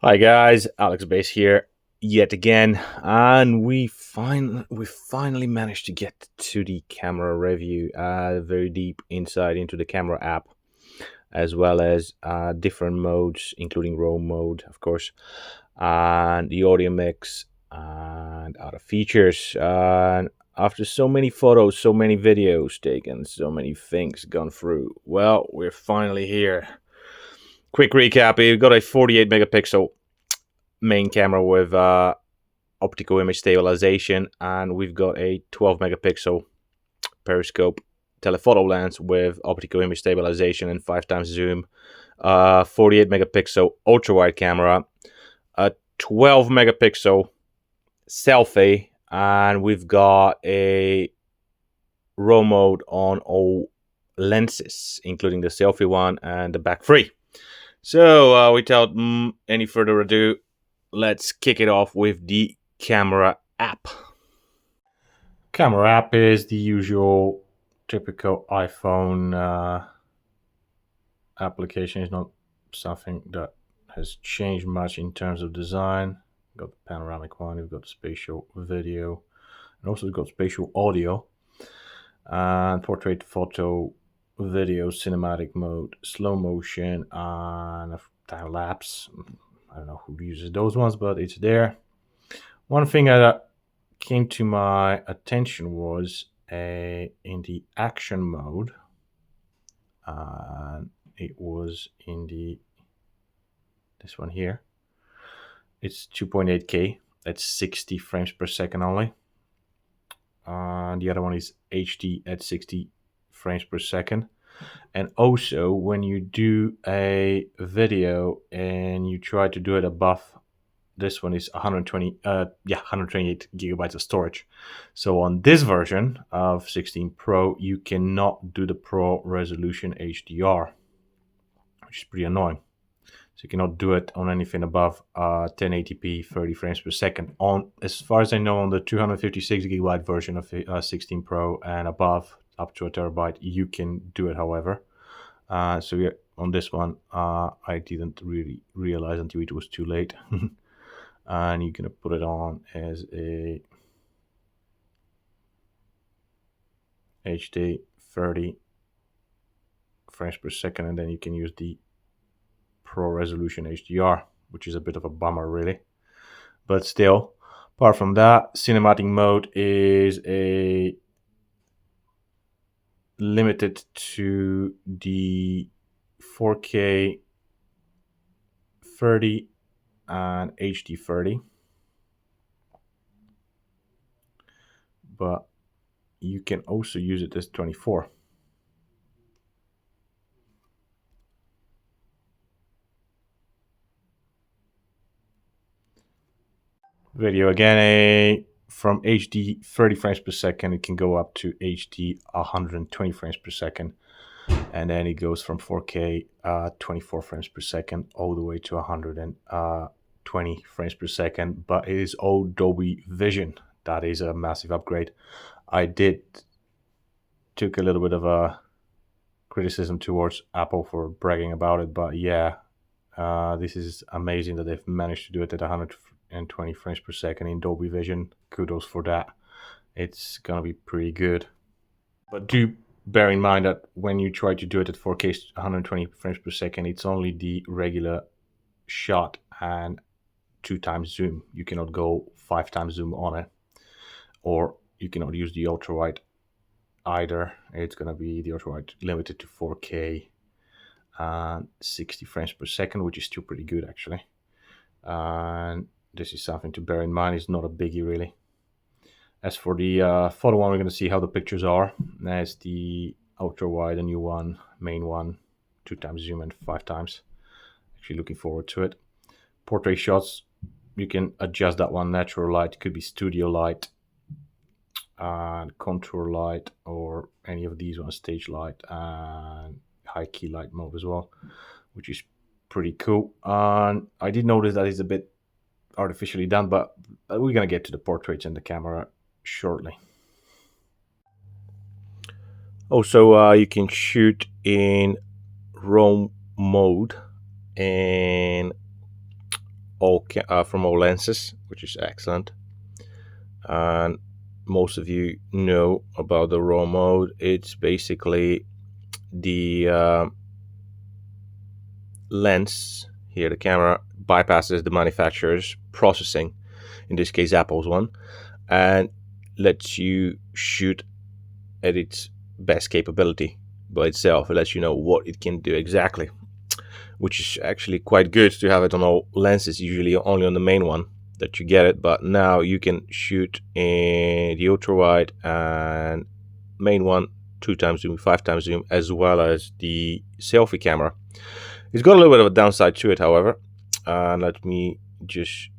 Hi guys, Alex Base here yet again, and we finally managed to get to the camera review. Very deep insight into the camera app, as well as different modes, including RAW mode, of course, and the audio mix and other features. And after so many photos, so many videos taken, so many things gone through, well, we're finally here. Quick recap: we've got a 48 megapixel main camera with optical image stabilization, and we've got a 12 megapixel periscope telephoto lens with optical image stabilization and 5 times zoom, 48 megapixel ultra wide camera, a 12 megapixel selfie, and we've got a RAW mode on all lenses, including the selfie one and the back three. So, without any further ado, let's kick it off with the camera app. Camera app is the usual typical iPhone application. It's not something that has changed much in terms of design. We've got the panoramic one, we've got spatial video, and also we've got spatial audio and portrait photo, video, cinematic mode, slow motion, and time lapse. I don't know who uses those ones, but it's there. One thing that came to my attention was in the action mode, and it was in this one here. It's 2.8K. That's 60 frames per second only. The other one is HD at 60 frames per second. And also, when you do a video and you try to do it above, this one is 128 gigabytes of storage. So on this version of 16 Pro, you cannot do the Pro resolution HDR, which is pretty annoying. So you cannot do it on anything above 1080p 30 frames per second. On, as far as I know, on the 256 gigabyte version of 16 Pro and above, up to a terabyte, you can do it. However, so yeah, on this one, I didn't really realize until it was too late. And you're gonna put it on as a HD 30 frames per second, and then you can use the Pro resolution HDR, which is a bit of a bummer, really. But still, apart from that, cinematic mode is a limited to the 4K 30 and HD 30, but you can also use it as 24. Video again, from HD 30 frames per second, it can go up to HD 120 frames per second, and then it goes from 4K 24 frames per second all the way to 120 frames per second. But it is all Dolby Vision. That is a massive upgrade. I took a little bit of a criticism towards Apple for bragging about it, but yeah, this is amazing that they've managed to do it at 120 frames per second in Dolby Vision. Kudos for that. It's gonna be pretty good. But do bear in mind that when you try to do it at 4K 120 frames per second, it's only the regular shot and 2 times zoom. You cannot go 5 times zoom on it, or you cannot use the ultra wide either. It's gonna be the ultra wide limited to 4K and 60 frames per second, which is still pretty good actually. And this is something to bear in mind. It's not a biggie really. As for the photo one, we're going to see how the pictures are. There's the ultra wide, a new one, main one, 2 times zoom and 5 times. Actually looking forward to it. Portrait shots, you can adjust that one. Natural light, could be studio light, contour light, or any of these ones, stage light, and high key light mode as well, which is pretty cool. And I did notice that it's a bit artificially done, but we're gonna get to the portraits and the camera shortly. Also, you can shoot in RAW mode and from all lenses, which is excellent. And most of you know about the RAW mode. It's basically the lens here, the camera bypasses the manufacturer's processing, in this case Apple's one, and lets you shoot at its best capability by itself. It lets you know what it can do exactly, which is actually quite good to have it on all lenses. Usually only on the main one that you get it, but now you can shoot in the ultra wide and main one, 2x zoom, 5x zoom, as well as the selfie camera. It's got a little bit of a downside to it, however. Let me just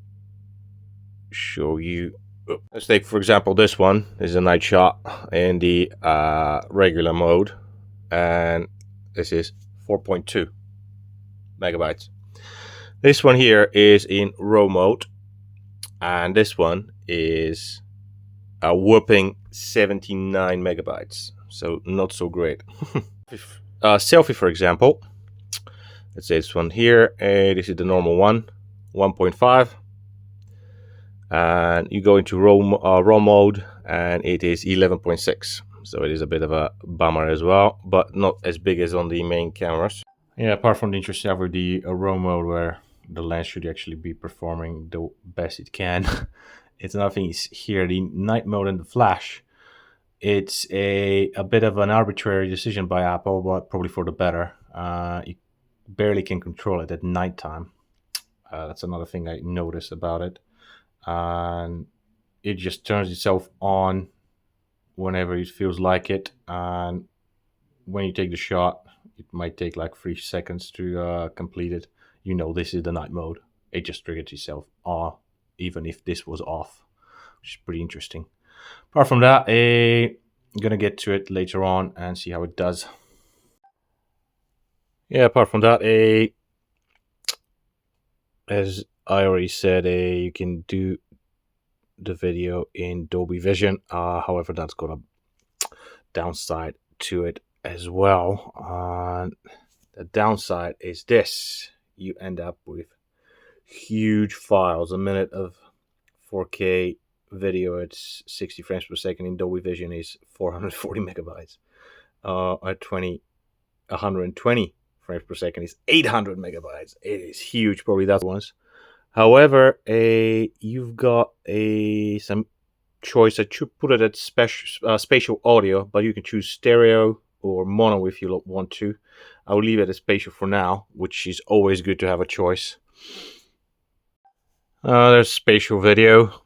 show you. Let's take, for example, this one. This is a night shot in the regular mode, and this is 4.2 megabytes. This one here is in RAW mode, and this one is a whopping 79 megabytes. So not so great. Selfie, for example. Let's say this one here. This is the normal one, 1.5. And you go into RAW mode, and it is 11.6. So it is a bit of a bummer as well, but not as big as on the main cameras. Yeah, apart from the interest of the RAW mode, where the lens should actually be performing the best it can, it's another thing is here, the night mode and the flash. It's a bit of an arbitrary decision by Apple, but probably for the better. You barely can control it at nighttime. That's another thing I noticed about it. And it just turns itself on whenever it feels like it. And when you take the shot, it might take like 3 seconds to complete it. You know, this is the night mode. It just triggers itself on, even if this was off, which is pretty interesting. Apart from that, I'm gonna get to it later on and see how it does. Yeah, apart from that, as I already said, you can do the video in Dolby Vision. However, that's got a downside to it as well. The downside is this: you end up with huge files. A minute of 4K video at 60 frames per second in Dolby Vision is 440 megabytes. At 120 frames per second is 800 megabytes. It is huge. Probably that's ones. However, you've got some choice. I should put it at spatial audio, but you can choose stereo or mono if you want to. I'll leave it as spatial for now, which is always good to have a choice. There's spatial video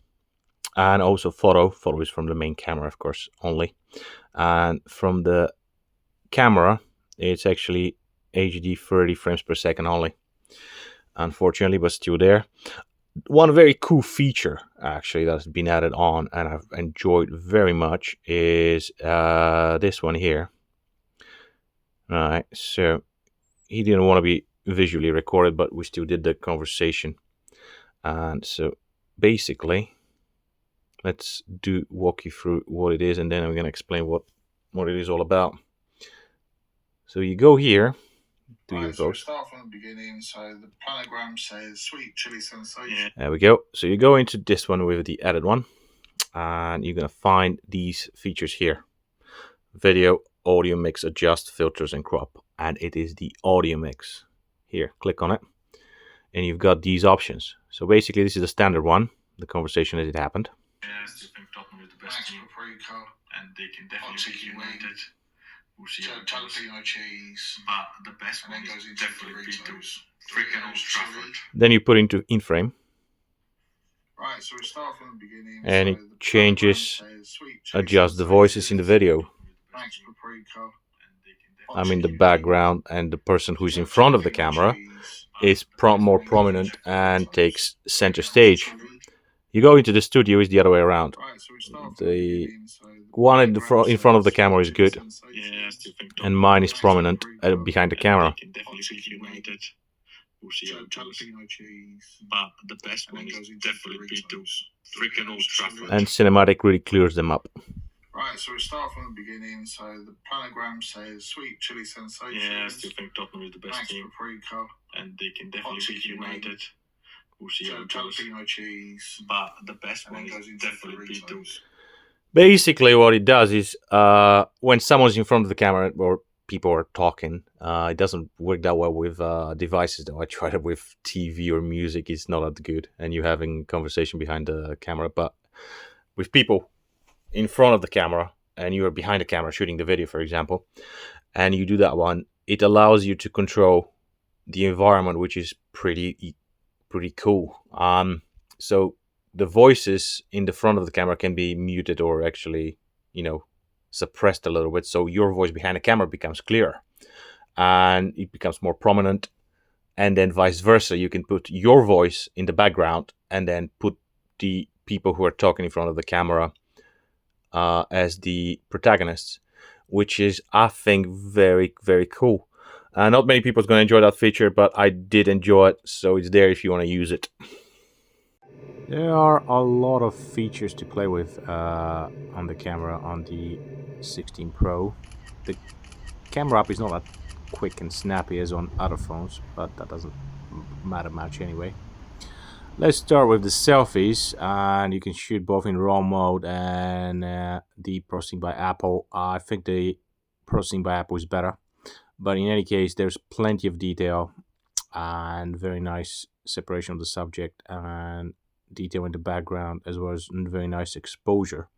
and also photo. Photo is from the main camera, of course, only. And from the camera, it's actually HD 30 frames per second only. Unfortunately, but still there. One very cool feature, actually, that's been added on and I've enjoyed very much is this one here. All right, so he didn't want to be visually recorded, but we still did the conversation. And so basically, let's walk you through what it is, and then I'm going to explain what it is all about. So you go here, do your vote. Start from the beginning. So the planogram says sweet chili sensation. Yeah. There we go. So you go into this one with the added one, and you're going to find these features here: video, audio mix, adjust, filters, and crop. And it is the audio mix. Here, click on it, and you've got these options. So basically, this is the standard one, the conversation as it happened. Yes, I think Tottenham is the best team, and they can definitely be united. We'll see jalapeno cheese, but the best one goes into definitely beat those freaking Old Trafford. Then you put into in frame. Right, so we start from the beginning, and it changes, adjusts the voices in the video. I mean, the background and the person who's in front of the camera is more prominent and takes center stage. You go into the studio, is the other way around. The one in front of the camera is good, and mine is prominent behind the camera. But the best one is definitely beat those freaking Old Trafford. And cinematic really clears them up. Right, so we start from the beginning. So the planogram says sweet chili sensation. Yeah, I still think Tottenham is the best team. Paprika, and they can definitely be united. jalapeno cheese, but the best one is definitely Beatles. Basically, what it does is when someone's in front of the camera or people are talking, it doesn't work that well with devices. Though I tried it with TV or music, it's not that good, and you're having conversation behind the camera. But with people in front of the camera and you are behind the camera shooting the video, for example, and you do that one, it allows you to control the environment, which is pretty cool. So the voices in the front of the camera can be muted or actually, you know, suppressed a little bit. So your voice behind the camera becomes clearer and it becomes more prominent. And then vice versa, you can put your voice in the background and then put the people who are talking in front of the camera as the protagonists, which is, I think, very, very cool. Not many people are going to enjoy that feature, but I did enjoy it, so it's there if you want to use it. There are a lot of features to play with on the camera on the 16 Pro. The camera app is not that quick and snappy as on other phones, but that doesn't matter much anyway. Let's start with the selfies, and you can shoot both in RAW mode and the processing by Apple. I think the processing by Apple is better, but in any case, there's plenty of detail and very nice separation of the subject and detail in the background, as well as very nice exposure.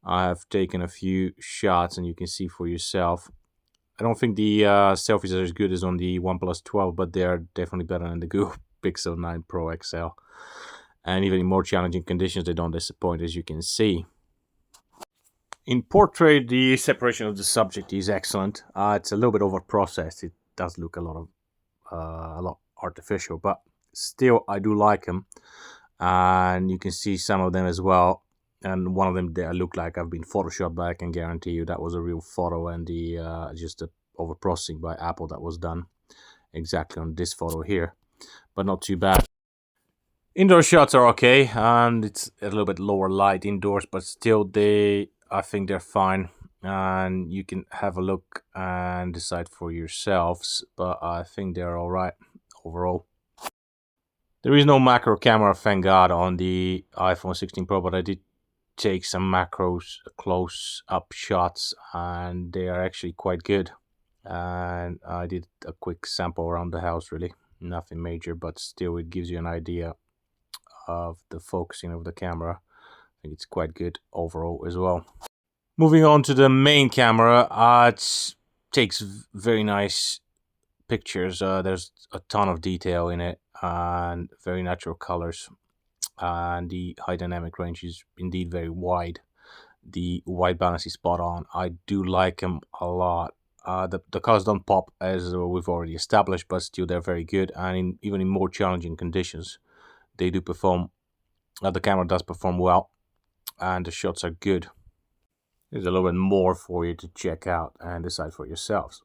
I have taken a few shots, and you can see for yourself. I don't think the selfies are as good as on the OnePlus 12, but they are definitely better than the Google Pixel 9 Pro XL. And even in more challenging conditions, they don't disappoint, as you can see. In portrait, the separation of the subject is excellent. It's a little bit over processed. It does look a lot artificial, but still, I do like them. And you can see some of them as well. And one of them they look like I've been photoshopped, but I can guarantee you that was a real photo, and the just the over processing by Apple that was done exactly on this photo here, but not too bad. Indoor shots are okay, and it's a little bit lower light indoors, but still, I think they're fine, and you can have a look and decide for yourselves. But I think they're all right overall. There is no macro camera, thank God, on the iPhone 16 Pro, but I did take some macros, close up shots, and they are actually quite good. And I did a quick sample around the house, really nothing major, but still, it gives you an idea of the focusing of the camera. I think it's quite good overall as well. Moving on to the main camera, it takes very nice pictures. There's a ton of detail in it and very natural colors. And the high dynamic range is indeed very wide. The white balance is spot on. I do like them a lot. The colors don't pop as we've already established, but still they're very good. And even in more challenging conditions, they do perform. The camera does perform well, and the shots are good. There's a little bit more for you to check out and decide for yourselves.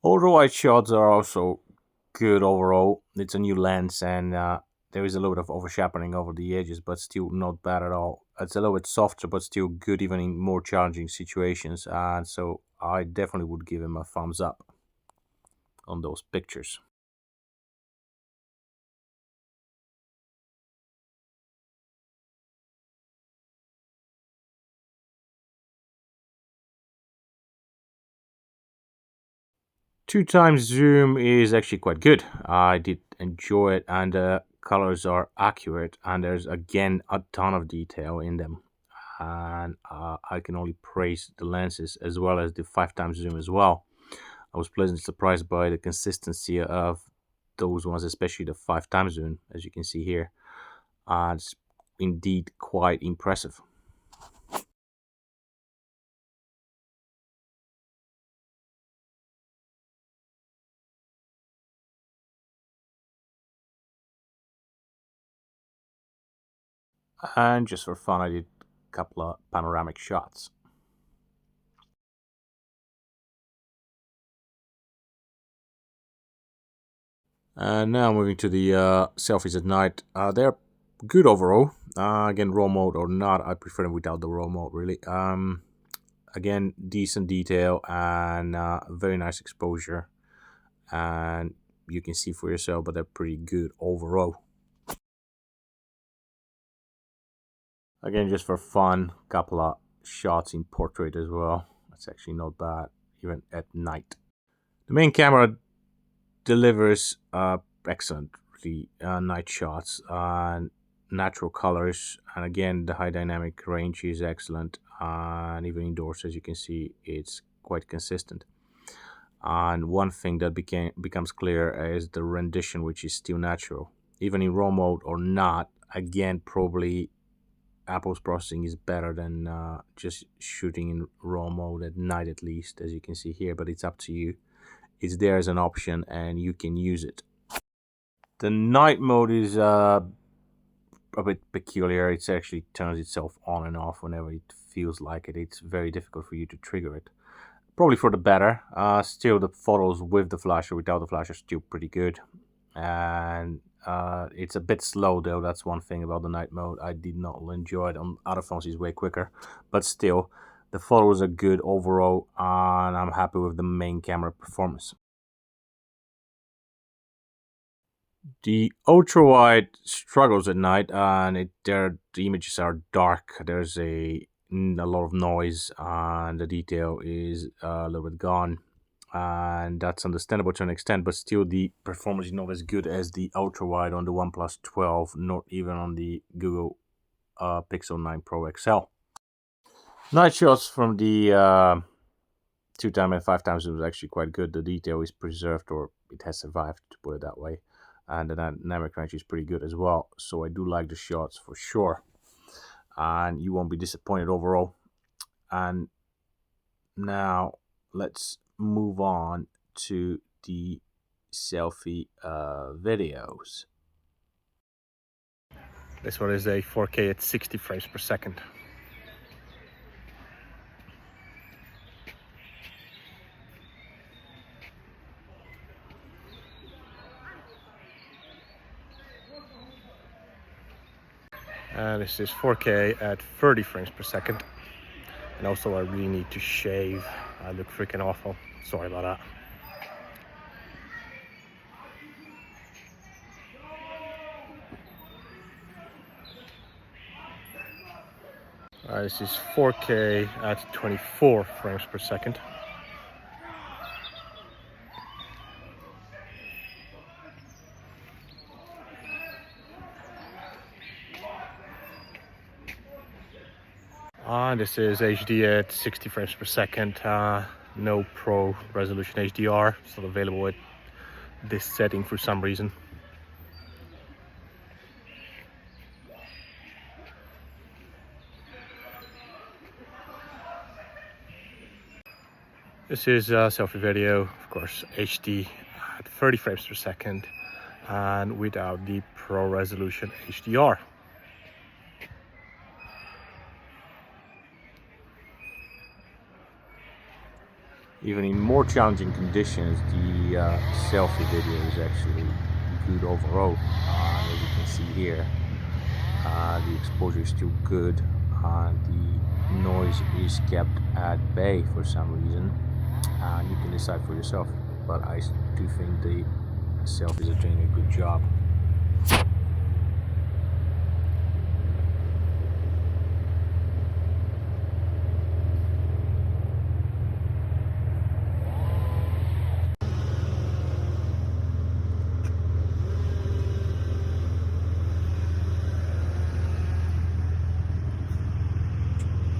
Ultra wide shots are also good overall. It's a new lens, and there is a little bit of oversharpening over the edges, but still not bad at all. It's a little bit softer, but still good even in more challenging situations. And so I definitely would give him a thumbs up on those pictures. Two times zoom is actually quite good. I did enjoy it, and the colors are accurate, and there's again a ton of detail in them. And I can only praise the lenses as well as the 5 times zoom as well. I was pleasantly surprised by the consistency of those ones, especially the 5 times zoom, as you can see here. It's indeed quite impressive. And just for fun, I did a couple of panoramic shots. And now moving to the selfies at night. They're good overall. Again, raw mode or not, I prefer them without the raw mode, really. Again, decent detail and very nice exposure. And you can see for yourself, but they're pretty good overall. Again, just for fun, couple of shots in portrait as well. That's actually not bad, even at night. The main camera delivers excellently night shots and natural colors, and again, the high dynamic range is excellent. And even indoors, as you can see, it's quite consistent. And one thing that becomes clear is the rendition, which is still natural, even in raw mode or not. Again, probably Apple's processing is better than just shooting in raw mode at night, at least, as you can see here. But it's up to you. It's there as an option, and you can use it. The night mode is a bit peculiar. It actually turns itself on and off whenever it feels like it. It's very difficult for you to trigger it. Probably for the better. Still, the photos with the flash or without the flash are still pretty good. And it's a bit slow, though. That's one thing about the night mode. I did not enjoy it. On other phones, it's way quicker. But still, the photos are good overall, and I'm happy with the main camera performance. The ultra wide struggles at night, and the images are dark. There's a lot of noise, and the detail is a little bit gone, and that's understandable to an extent. But still, the performance is not as good as the ultra wide on the OnePlus 12, not even on the Google Pixel 9 Pro XL. Night shots from the 2 times and 5 times it was actually quite good. The detail is preserved, or it has survived, to put it that way. And the dynamic range is pretty good as well. So I do like the shots for sure. And you won't be disappointed overall. And now let's move on to the selfie videos. This one is a 4K at 60 frames per second. And this is 4K at 30 frames per second. And also, I really need to shave. I look freaking awful. Sorry about that. This is 4K at 24 frames per second. This is HD at 60 frames per second. No Pro resolution HDR. It's not available at this setting for some reason. This is a selfie video, of course, HD at 30 frames per second and without the Pro resolution HDR. Even in more challenging conditions, the selfie video is actually good overall. As you can see here, the exposure is still good, and the noise is kept at bay for some reason. You can decide for yourself, but I do think the selfies are doing a good job.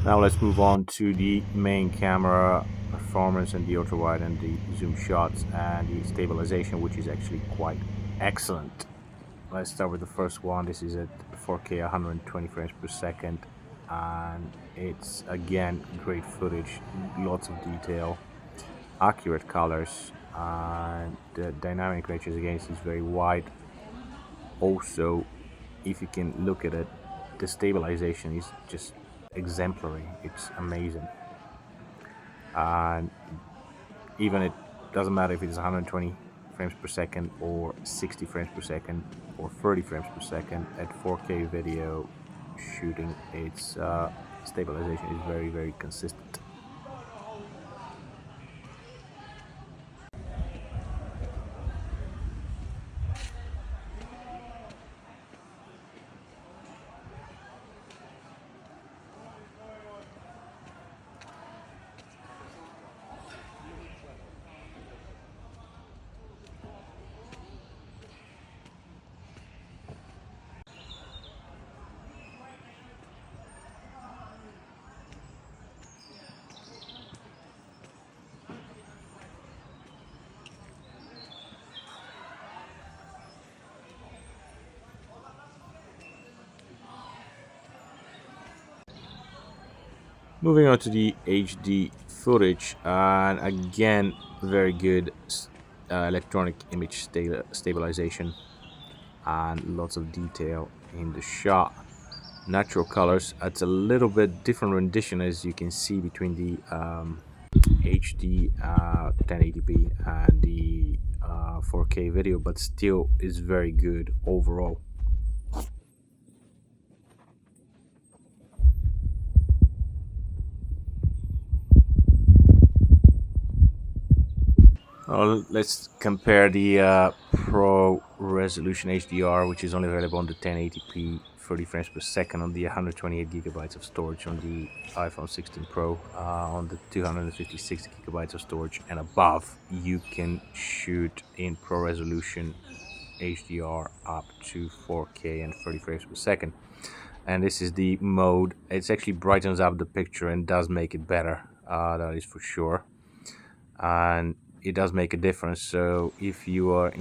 Now let's move on to the main camera performance and the ultra wide and the zoom shots and the stabilization, which is actually quite excellent. Let's start with the first one. This is at 4K 120 frames per second, and it's again great footage, lots of detail, accurate colors, and the dynamic range again is very wide. Also, if you can look at it, the stabilization is just exemplary. It's amazing. And even it doesn't matter if it's 120 frames per second or 60 frames per second or 30 frames per second at 4K video shooting, its stabilization is very, very consistent. Moving on to the HD footage, and again, very good electronic image stabilization and lots of detail in the shot. Natural colors. It's a little bit different rendition, as you can see, between the HD 1080p and the 4K video, but still is very good overall. Let's compare the Pro Resolution HDR, which is only available on the 1080p 30 frames per second on the 128 gigabytes of storage on the iPhone 16 Pro. On the 256 gigabytes of storage and above, you can shoot in Pro Resolution HDR up to 4K and 30 frames per second. And this is the mode. It actually brightens up the picture and does make it better, that is for sure. And it does make a difference. So if you are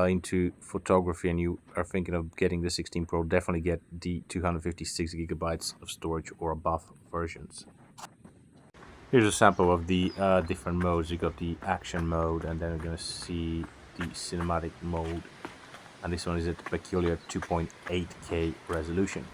into photography and you are thinking of getting the 16 Pro, definitely get the 256 gigabytes of storage or above versions. Here's a sample of the different modes. You got the action mode, and then we're gonna see the cinematic mode, and this one is at peculiar 2.8K resolution.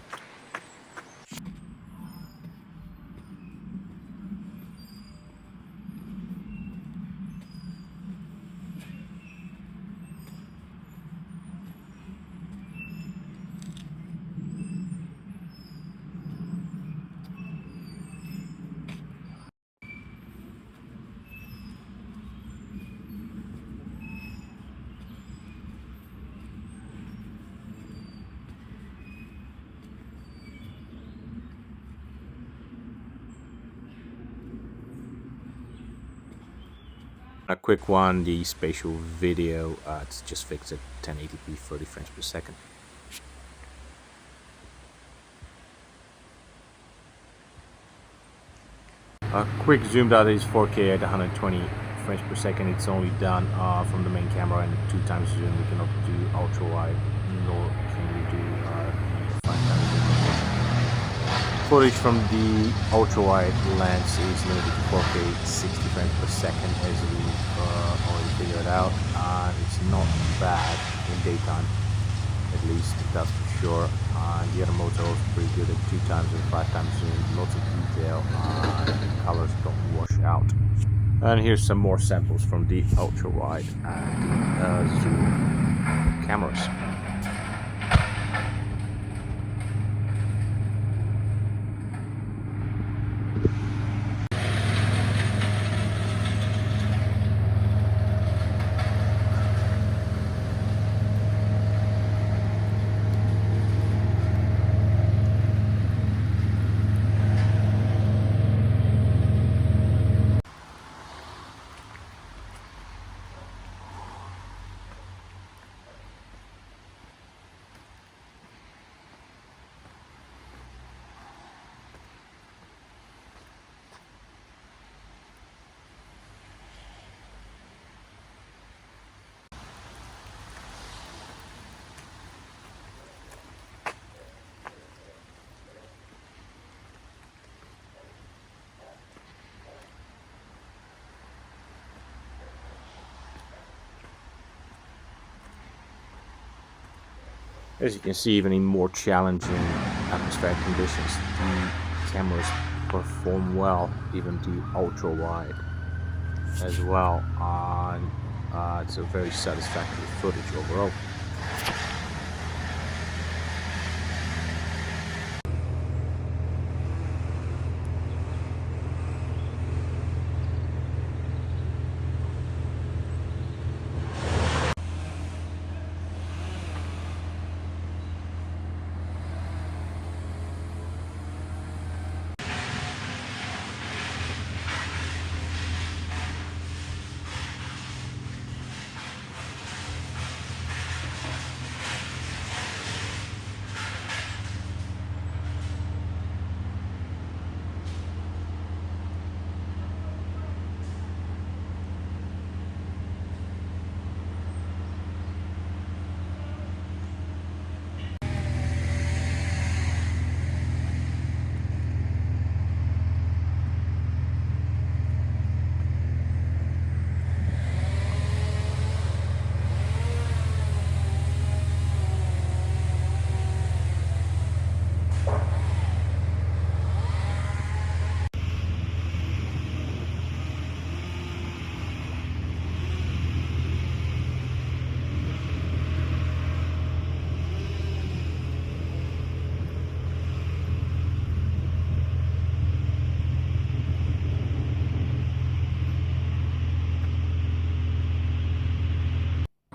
A quick one, the spatial video, it's just fixed at 1080p 30 frames per second. A quick zoomed out is 4K at 120 frames per second. It's only done from the main camera, and 2x zoom. We cannot do ultra wide, nor can we do 5x zoom. Footage from the ultra wide lens is limited to 4K 60 frames per second, as we already figured out, and it's not bad in daytime, at least that's for sure. And the other modes are also pretty good at 2x and 5x zoom, lots of detail, and the colors don't wash out. And here's some more samples from the ultra wide and the zoom cameras. As you can see, even in more challenging atmospheric conditions, the cameras perform well, even the ultra wide as well. And It's a very satisfactory footage overall.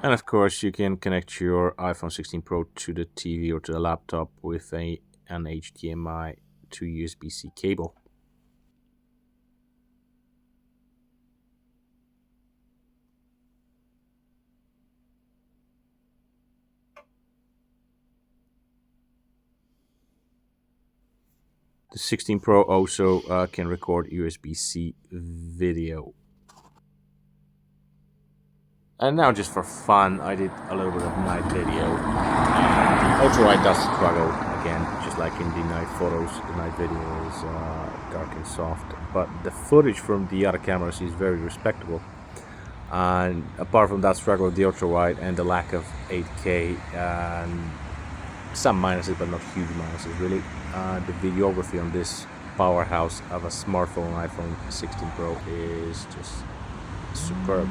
And of course, you can connect your iPhone 16 Pro to the TV or to the laptop with an HDMI to USB-C cable. The 16 Pro also can record USB-C video. And now, just for fun, I did a little bit of night video. The ultra-wide does struggle again, just like in the night photos. The night video is dark and soft, but the footage from the other cameras is very respectable. And apart from that struggle with the ultra-wide and the lack of 8K, and some minuses, but not huge minuses really, the videography on this powerhouse of a smartphone iPhone 16 Pro is just superb.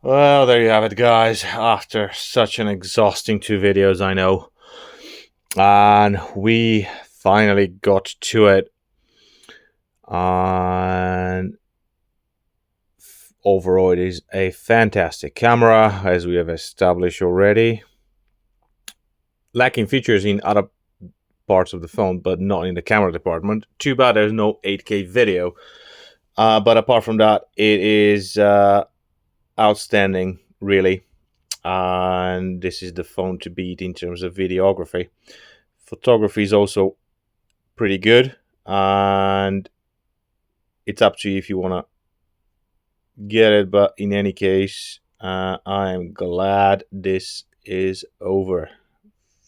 Well, there you have it, guys. After such an exhausting 2 videos, I know. And we finally got to it. And overall, it is a fantastic camera, as we have established already. Lacking features in other parts of the phone, but not in the camera department. Too bad there's no 8K video. But apart from that, it is outstanding, really. And this is the phone to beat in terms of videography. Photography is also pretty good, and it's up to you if you want to get it. But in any case, I am glad this is over.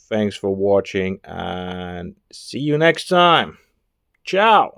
Thanks for watching, and see you next time. Ciao.